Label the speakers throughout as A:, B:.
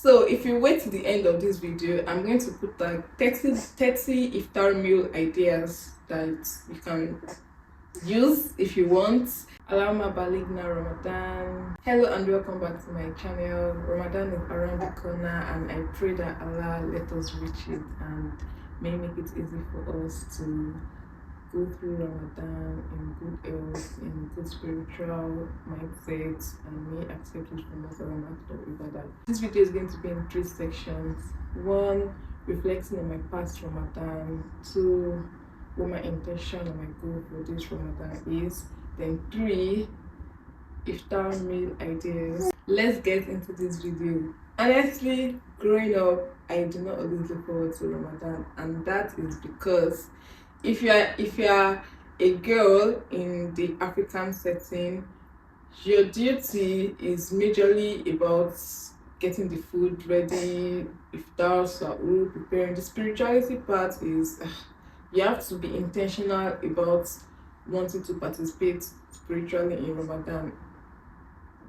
A: So if you wait to the end of this video, I'm going to put like 30 iftar meal ideas that you can use if you want. Allahuma, balighna Ramadan. Hello and welcome back to my channel. Ramadan is around the corner and I pray that Allah let us reach it and may make it easy for us to go through Ramadan in good health, in good spiritual mindset, and may accept it from us as an act of ibadah. This video is going to be in 3 sections. 1, reflecting on my past Ramadan. 2, what my intention and my goal for this Ramadan is. Then 3, iftar meal ideas. Let's get into this video. Honestly, growing up, I do not always look forward to Ramadan, and that is because if you are a girl in the African setting, your duty is majorly about getting the food ready, iftar, sahur, preparing. The spirituality part is you have to be intentional about wanting to participate spiritually in Ramadan.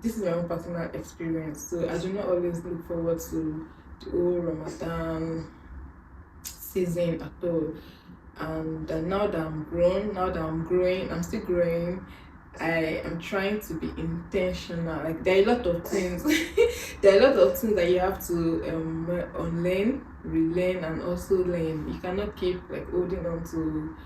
A: This is my own personal experience, so I do not always look forward to the whole Ramadan season at all. And now that I'm growing, I'm still growing, I am trying to be intentional. Like, there are a lot of things there are a lot of things that you have to unlearn, relearn, and also learn. You cannot keep like holding on to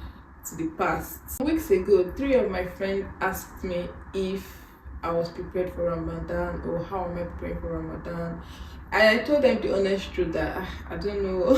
A: the past. Weeks ago, 3 of my friends asked me if I was prepared for Ramadan or how am I preparing for Ramadan. And I told them the honest truth that I don't know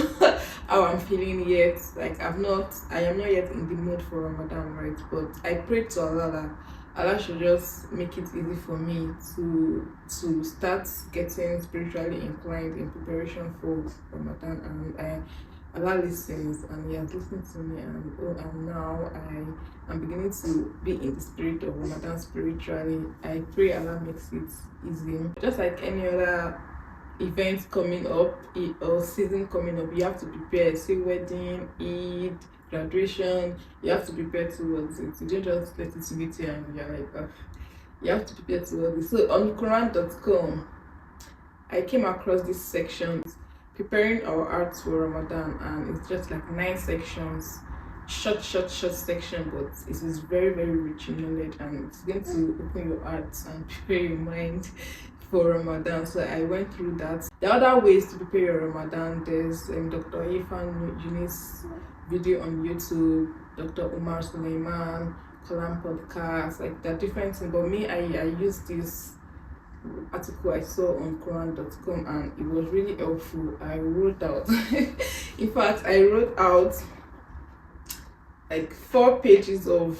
A: how I'm feeling yet. Like, I am not yet in the mood for Ramadan, right? But I prayed to Allah that Allah should just make it easy for me to start getting spiritually inclined in preparation for Ramadan. And Allah listens, and He has listened to me, and now I am beginning to be in the spirit of Ramadan spiritually. I pray Allah makes it easy. Just like any other events coming up or season coming up, you have to prepare. Say wedding, Eid, graduation, you have to prepare towards it. You don't just let it meet you and you're like, you have to prepare towards it. So on Quran.com, I came across this section, preparing our hearts for Ramadan, and it's just like 9 sections, short section, but it is very, very rich in knowledge, and it's going to open your heart and prepare your mind for Ramadan. So I went through that. The other ways to prepare your Ramadan, there's Dr. Irfan Yunis video on YouTube, Dr. Umar Suleiman, Kalam podcast, like there are different things. But me, I used this article I saw on Quran.com and it was really helpful. I wrote out in fact I wrote out like 4 pages of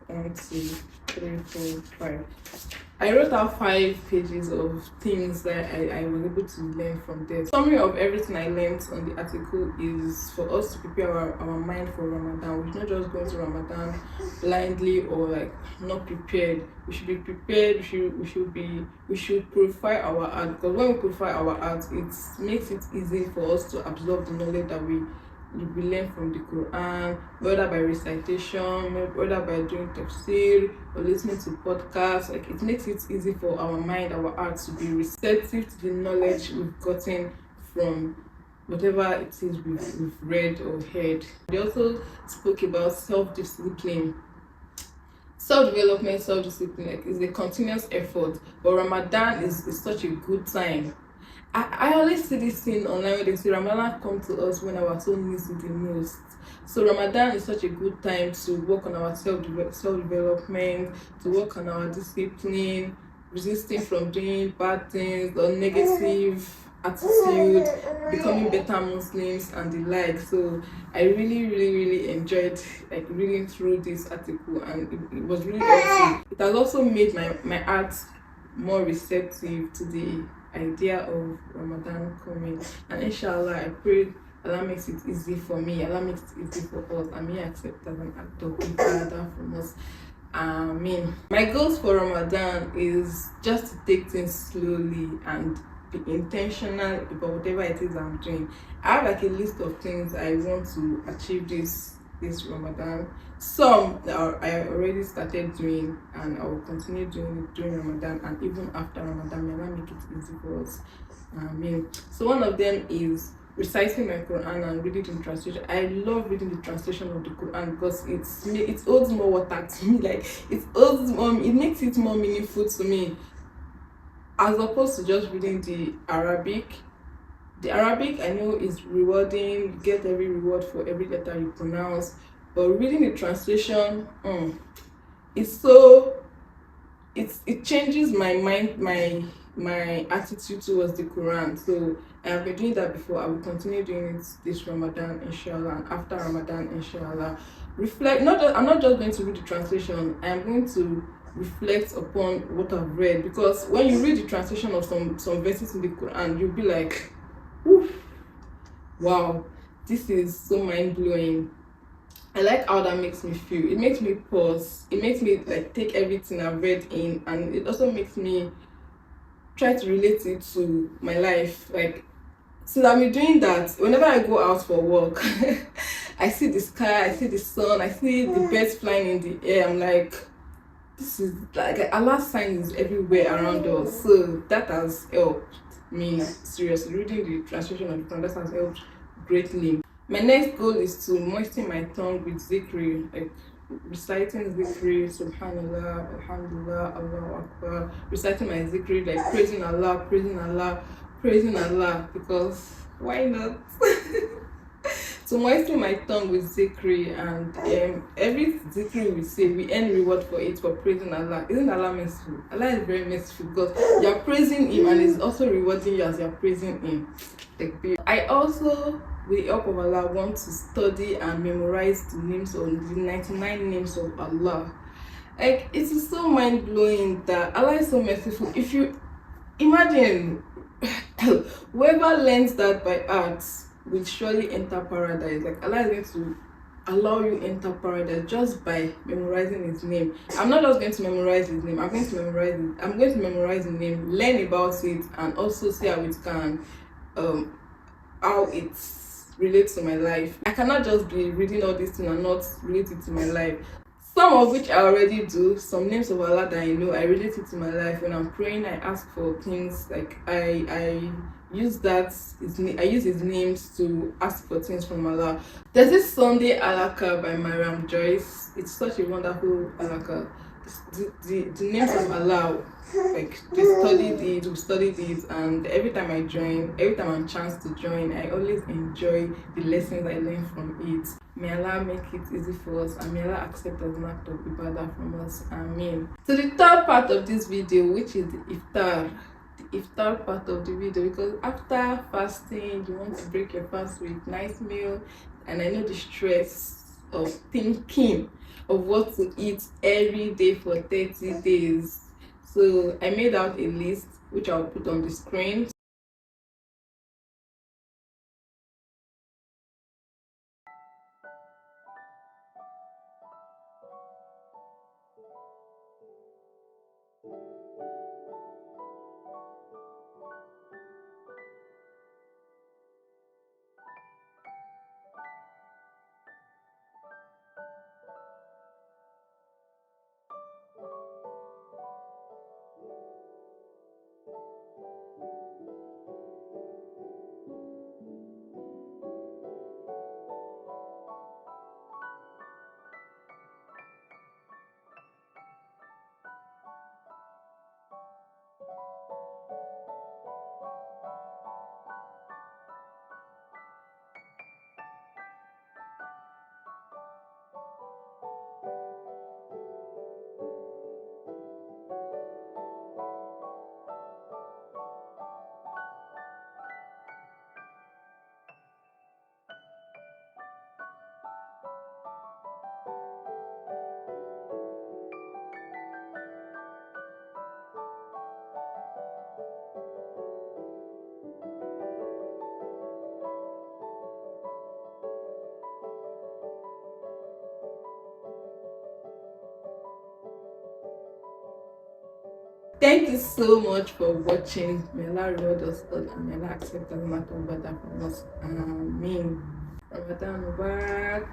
A: 1, 2, 3, 4, 5. I wrote out 5 pages of things that I was able to learn from this. Summary of everything I learned on the article is for us to prepare our mind for Ramadan. We should not just go into Ramadan blindly or like not prepared. We should be prepared. We should purify our heart, because when we purify our heart, it makes it easy for us to absorb the knowledge that we learn from the Quran, whether by recitation, whether by doing tafsir or listening to podcasts. Like, it makes it easy for our mind, our hearts to be receptive to the knowledge we've gotten from whatever it is we've read or heard. They also spoke about self-discipline. Self-development, self-discipline, like, is a continuous effort, but Ramadan is such a good time. I always see this thing online where they say Ramadan come to us when our soul needs it the most. So Ramadan is such a good time to work on our self-development, to work on our discipline, resisting from doing bad things or negative attitude, becoming better Muslims and the like. So I really enjoyed like reading through this article, and it was really helpful. It has also made my heart more receptive to the idea of Ramadan coming, and inshallah I pray Allah makes it easy for me, Allah makes it easy for us, and may accept as an act of ibadah from us. Amin. My goals for Ramadan is just to take things slowly and be intentional about whatever it is I'm doing. I have like a list of things I want to achieve this Ramadan. Some I already started doing, and I will continue doing it during Ramadan and even after Ramadan. May Allah make it easy for us. amin. So one of them is reciting my Quran and reading the translation. I love reading the translation of the Quran because it holds more water to me. Like it makes it more meaningful to me as opposed to just reading the Arabic. The Arabic I know is rewarding. You get every reward for every letter you pronounce. But reading the translation, it's so it changes my mind, my attitude towards the Quran. So I have been doing that before. I will continue doing it this Ramadan, inshallah, and after Ramadan, inshallah. Reflect. I'm not just going to read the translation. I am going to reflect upon what I've read, because when you read the translation of some verses in the Quran, you'll be like, "Oof, wow, this is so mind blowing." I like how that makes me feel. It makes me pause. It makes me like take everything I've read in, and it also makes me try to relate it to my life. Like, since I've been doing that, whenever I go out for work, I see the sky, I see the sun, I see the birds flying in the air. I'm like, this is like Allah's sign is everywhere around us. So that has helped me seriously. Reading the translation of the Quran, that has helped greatly. My next goal is to moisten my tongue with zikri, like reciting zikri, subhanallah, alhamdulillah, Allahu Akbar, reciting my zikri, like praising Allah, praising Allah, praising Allah, because why not? So moisten my tongue with zikri, and every zikri we say, we earn reward for it, for praising Allah. Isn't Allah merciful? Allah is very merciful because you are praising Him and He's also rewarding you as you are praising Him. I also, with the help of Allah, want to study and memorize the 99 names of Allah. Like, it is so mind blowing that Allah is so merciful. If you imagine, whoever learns that by heart will surely enter paradise. Like, Allah is going to allow you enter paradise just by memorizing His name. I'm not just going to memorize His name. I'm going to memorize His name, learn about it, and also see how it can, how it relates to my life. I cannot just be reading all these things and not relate it to my life. Some of which I already do. Some names of Allah that I know, I relate it to my life. When I'm praying, I ask for things. Like I use I use His names to ask for things from Allah. There's this Sunday alaka by Mariam Joyce. It's such a wonderful alaka. The names of Allah, like we studied it, and every time I'm chance to join, I always enjoy the lessons I learn from it. May Allah make it easy for us, and may Allah accept as an act of ibadah from us, amin. So the third part of this video, which is the iftar part of the video, because after fasting you want to break your fast with nice meal, and I know the stress of thinking of what to eat every day for 30 days. So I made out a list which I'll put on the screen. Thank you so much for watching. May Allah reward us all, and may Allah accept as a matter of ibadah from us. Amin. Ramadan Mubarak.